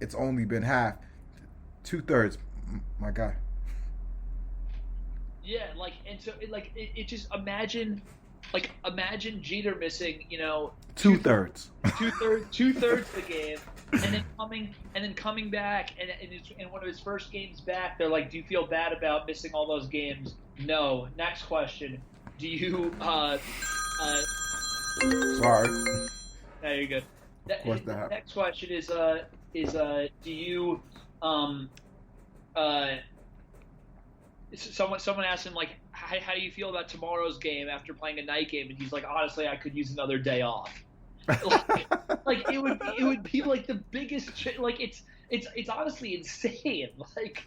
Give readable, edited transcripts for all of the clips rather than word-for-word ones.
it's only been half, 2/3. My guy, Yeah, like and so it just imagine Jeter missing, two thirds. two thirds of the game, and then coming back, and in one of his first games back, they're like, "Do you feel bad about missing all those games?" No. Next question: Do you? Uh, Sorry, there you go. of course that happened. Next question do you um uh someone asked him like how do you feel about tomorrow's game after playing a night game, and he's like, honestly, I could use another day off. like, like it would be like the biggest like it's honestly insane. Like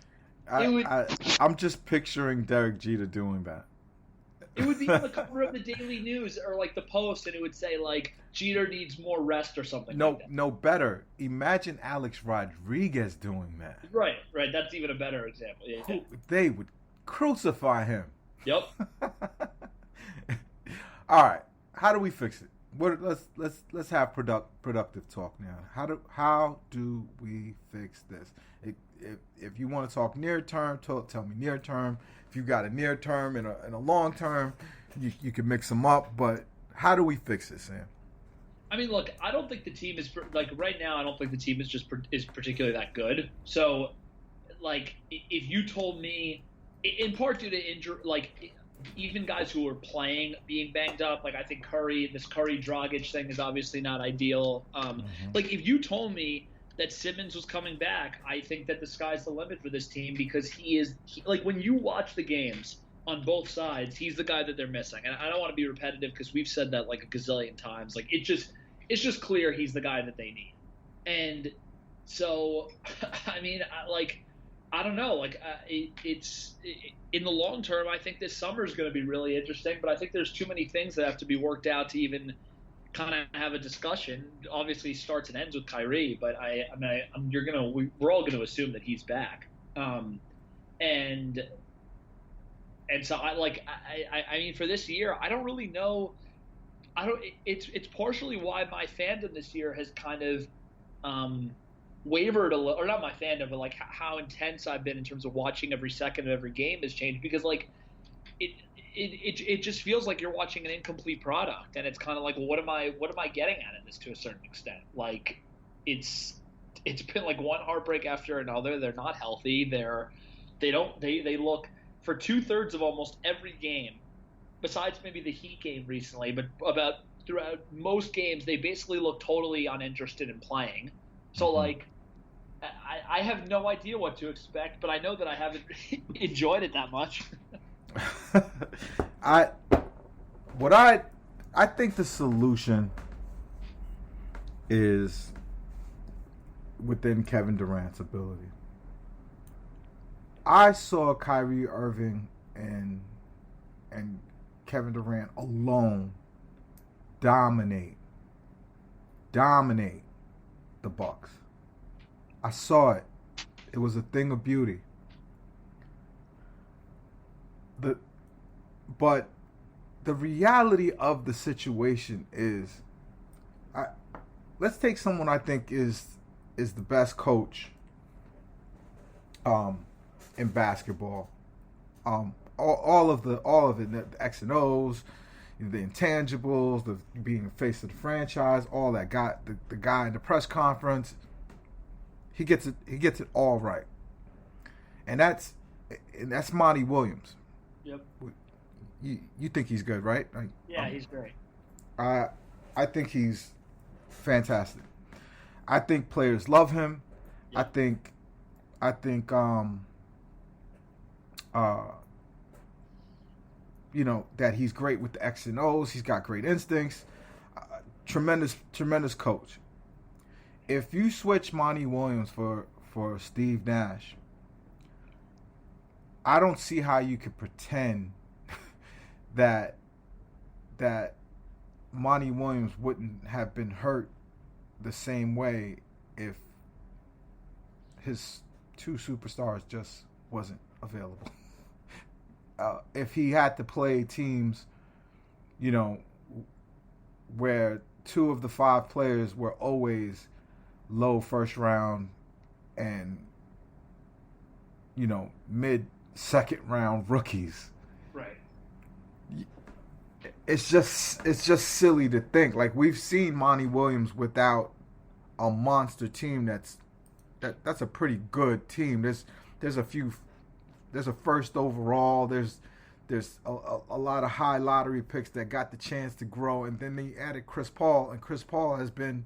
it I, would I I'm just picturing Derek Jeter doing that. it would be on the cover of the Daily News or like the Post, and it would say like Jeter needs more rest or something like No, that. no better. Imagine Alex Rodriguez doing that. Right, that's even a better example. Yeah, yeah. Who they would crucify him. Yep. All right, how do we fix it? Let's have productive talk now. How do we fix this? If you want to talk near term, tell me near term. If you got a near term and a long term, you can mix them up. But how do we fix it, Sam? I mean, look, I don't think the team is like right now. I don't think the team is particularly that good. So, like, if you told me, in part due to injury, like even guys who are playing being banged up, like I think this Curry Dragic thing is obviously not ideal. Mm-hmm. Like if you told me that Simmons was coming back, I think that the sky's the limit for this team because like when you watch the games on both sides, he's the guy that they're missing. And I don't want to be repetitive because we've said that like a gazillion times. Like it's just clear he's the guy that they need. And so, I mean, I don't know. Like in the long term, I think this summer is going to be really interesting. But I think there's too many things that have to be worked out to even kind of have a discussion. Obviously, starts and ends with Kyrie, but we're all gonna assume that he's back. And so I mean, for this year, I don't really know. I don't. It's partially why my fandom this year has kind of wavered a little, or not my fandom, but like how intense I've been in terms of watching every second of every game has changed because like it it just feels like you're watching an incomplete product, and it's kind of like, well, what am I getting at in this to a certain extent? Like it's it's been like one heartbreak after another. They're not healthy. They look for two-thirds of almost every game, besides maybe the Heat game recently, but about throughout most games they basically look totally uninterested in playing. So Mm-hmm. like I have no idea what to expect, but I know that I haven't enjoyed it that much. I what I think the solution is within Kevin Durant's ability. I saw Kyrie Irving and Kevin Durant alone dominate dominate the Bucks. I saw it. It was a thing of beauty. The but the reality of the situation is, I let's take someone I think is the best coach um in basketball. All of it, the X and O's, the intangibles, the being the face of the franchise, all that. The guy in the press conference, he gets it all right, and that's Monty Williams. Yep. You think he's good, right? Yeah, he's great. I I think he's fantastic. I think players love him. I Yep. think I think uh that he's great with the X and O's. He's got great instincts. Tremendous coach. If you switch Monty Williams for Steve Nash, I don't see how you could pretend that that Monty Williams wouldn't have been hurt the same way if his two superstars just wasn't available. If he had to play teams, you know, where two of the five players were always low first round and mid second round rookies. Right. It's just silly to think. Like, we've seen Monty Williams without a monster team that's a pretty good team. There's a first overall. There's a lot of high lottery picks that got the chance to grow, and then they added Chris Paul, and Chris Paul has been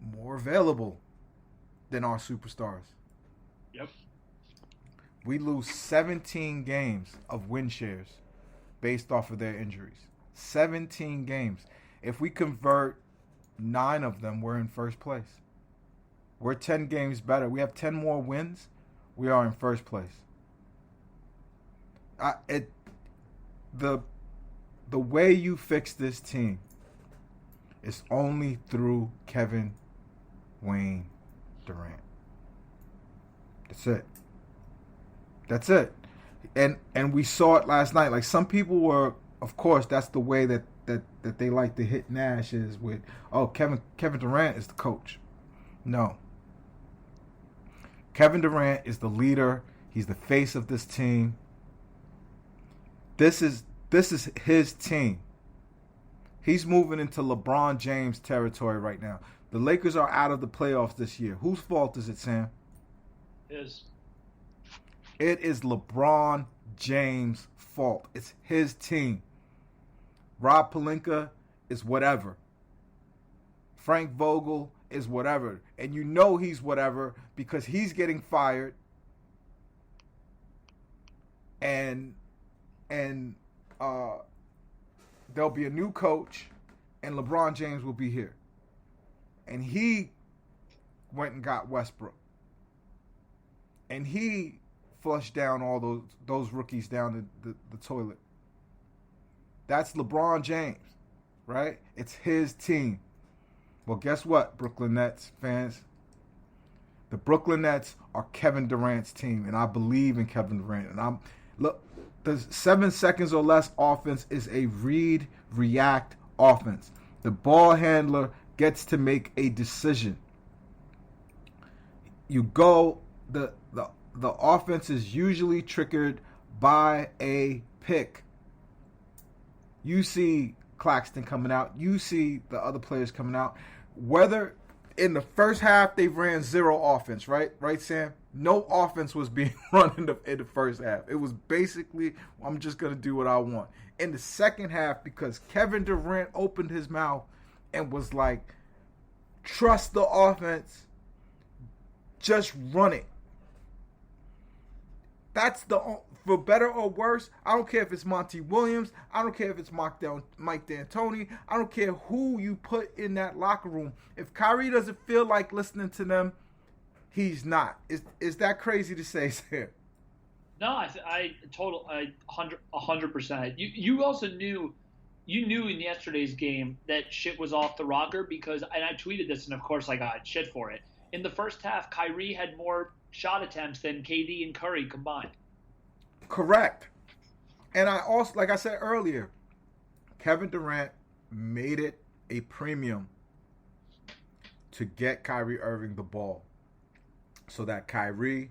more available than our superstars. Yep. We lose 17 games of win shares based off of their injuries. 17 games. If we convert 9 of them, we're in first place. We're 10 games better. We have 10 more wins. We are in first place. The way you fix this team is only through Kevin Wayne Durant. That's it. And we saw it last night. Like, some people were, of course, that's the way that they like to hit Nash is with, Kevin Durant is the coach. No. Kevin Durant is the leader. He's the face of this team. This is his team. He's moving into LeBron James territory right now. The Lakers are out of the playoffs this year. Whose fault is it, Sam? His. It is LeBron James' fault. It's his team. Rob Pelinka is whatever. Frank Vogel is whatever. And you know he's whatever because he's getting fired. And there'll be a new coach, and LeBron James will be here. And he went and got Westbrook. And he flushed down all those rookies down the toilet. That's LeBron James, right? It's his team. Well, guess what, Brooklyn Nets fans? The Brooklyn Nets are Kevin Durant's team, and I believe in Kevin Durant. And the 7 seconds or less offense is a read-react offense. The ball handler gets to make a decision. You go, the offense is usually triggered by a pick. You see Claxton coming out. You see the other players coming out. Whether in the first half they ran zero offense, right? Right, Sam? No offense was being run in the first half. It was basically, I'm just going to do what I want. In the second half, because Kevin Durant opened his mouth and was like, trust the offense, just run it. That's for better or worse, I don't care if it's Monty Williams. I don't care if it's Mike D'Antoni. I don't care who you put in that locker room. If Kyrie doesn't feel like listening to them, he's not. Is that crazy to say, Sam? No, I 100%. You also knew in yesterday's game that shit was off the rocker because, and I tweeted this, and of course I got shit for it. In the first half, Kyrie had more shot attempts than KD and Curry combined. Correct. And I also, like I said earlier, Kevin Durant made it a premium to get Kyrie Irving the ball so that Kyrie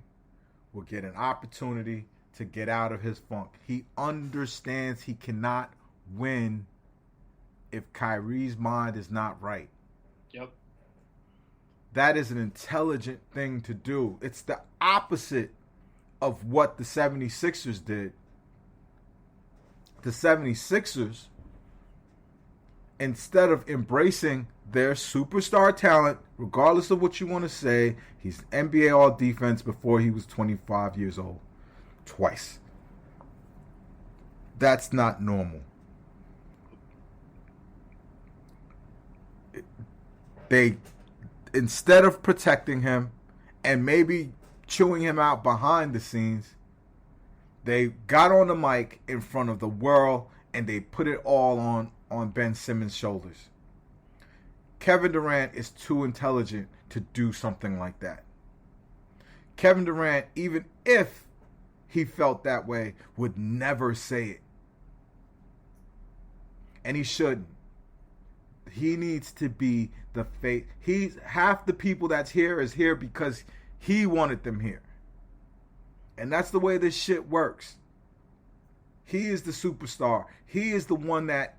will get an opportunity to get out of his funk. He understands he cannot win if Kyrie's mind is not right. Yep. That is an intelligent thing to do. It's the opposite of what the 76ers did. The 76ers, instead of embracing their superstar talent, regardless of what you want to say, he's NBA All-Defense before he was 25 years old. Twice. That's not normal. They, instead of protecting him and maybe chewing him out behind the scenes, they got on the mic in front of the world and they put it all on Ben Simmons' shoulders. Kevin Durant is too intelligent to do something like that. Kevin Durant, even if he felt that way, would never say it. And he shouldn't. He needs to be the face. He's half the people that's here is here because He wanted them here. And that's the way this shit works. He is the superstar. He is the one that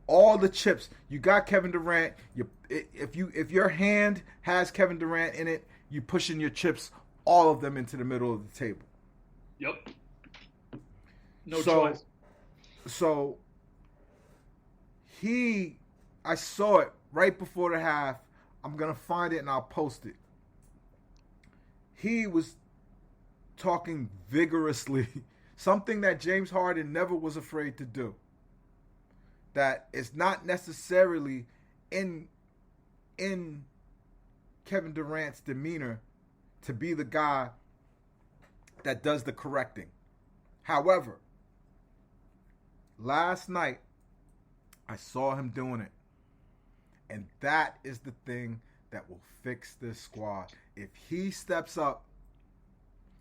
all the chips. You got Kevin Durant. If your hand has Kevin Durant in it, you pushing your chips, all of them, into the middle of the table. Yep. No choice. So I saw it right before the half. I'm gonna find it and I'll post it. He was talking vigorously, something that James Harden never was afraid to do. That is not necessarily in Kevin Durant's demeanor to be the guy that does the correcting. However, last night I saw him doing it. And that is the thing that will fix this squad. If he steps up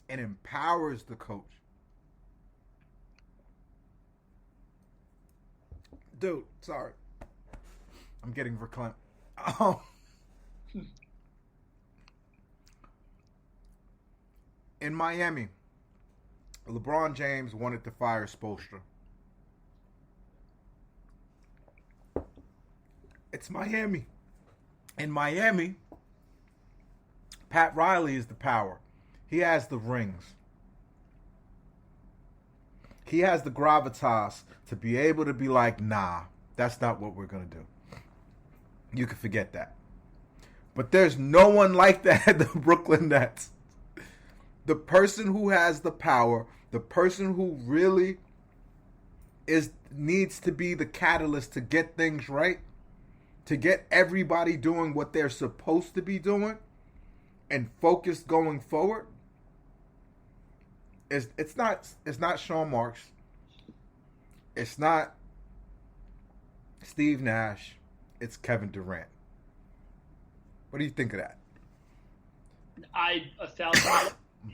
and empowers the coach. Dude, sorry. I'm getting verklempt. In Miami, LeBron James wanted to fire Spoelstra. It's Miami. In Miami, Pat Riley is the power. He has the rings. He has the gravitas to be able to be like, nah, that's not what we're going to do. You can forget that. But there's no one like that at the Brooklyn Nets. The person who has the power, the person who really needs to be the catalyst to get things right, to get everybody doing what they're supposed to be doing and focused going forward, it's not Sean Marks. It's not Steve Nash. It's Kevin Durant. What do you think of that?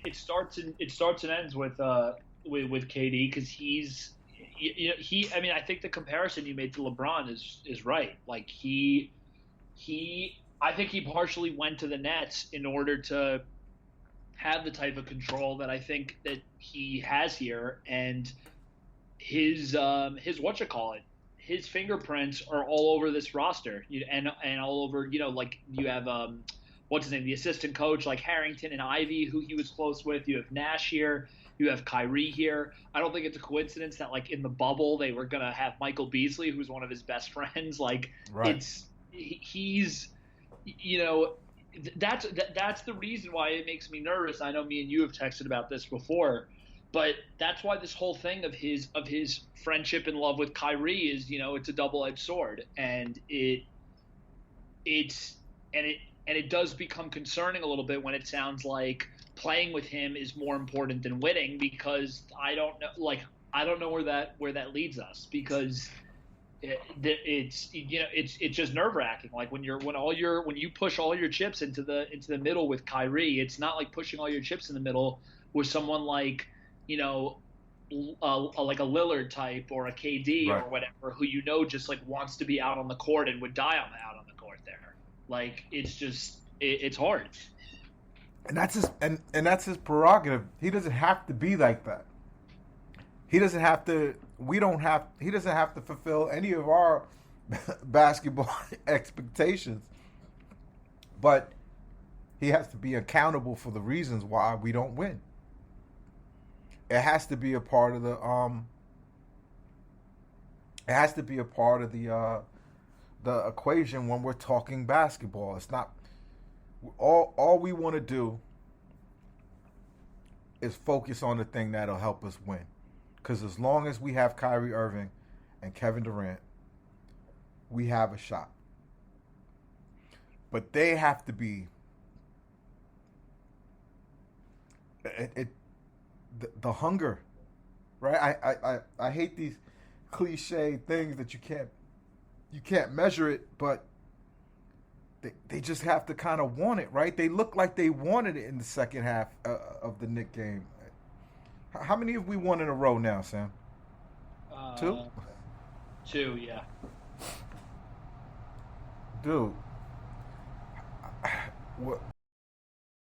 It starts and ends with KD, because he's I mean, I think the comparison you made to LeBron is right. Like I think he partially went to the Nets in order to have the type of control that I think that he has here, and his his fingerprints are all over this roster, and all over, like you have what's his name, the assistant coach, like Harrington and Ivy, who he was close with. You have Nash here. You have Kyrie here. I don't think it's a coincidence that, like, in the bubble they were gonna have Michael Beasley, who's one of his best friends. Like, right. He's that's the reason why it makes me nervous. I know me and you have texted about this before, but that's why this whole thing of his friendship and love with Kyrie is, it's a double-edged sword, and it does become concerning a little bit when it sounds like playing with him is more important than winning, because I don't know where that leads us, because it's just nerve-wracking. Like when you push all your chips into the middle with Kyrie, it's not like pushing all your chips in the middle with someone like, like a Lillard type or a KD, right, or whatever, who just like wants to be out on the court and would die out on the court there. Like, it's just it's hard. And that's his prerogative. He doesn't have to be like that. He doesn't have to. He doesn't have to fulfill any of our basketball expectations. But he has to be accountable for the reasons why we don't win. It has to be a part of the It has to be a part of the equation when we're talking basketball. It's not all we want to do is focus on the thing that'll help us win. Because as long as we have Kyrie Irving and Kevin Durant, we have a shot. But they have to be the hunger, right? I hate these cliche things that you can't measure it, but they just have to kind of want it, right? They look like they wanted it in the second half of the Knicks game. How many have we won in a row now, Sam? 2? 2, yeah. Dude, what?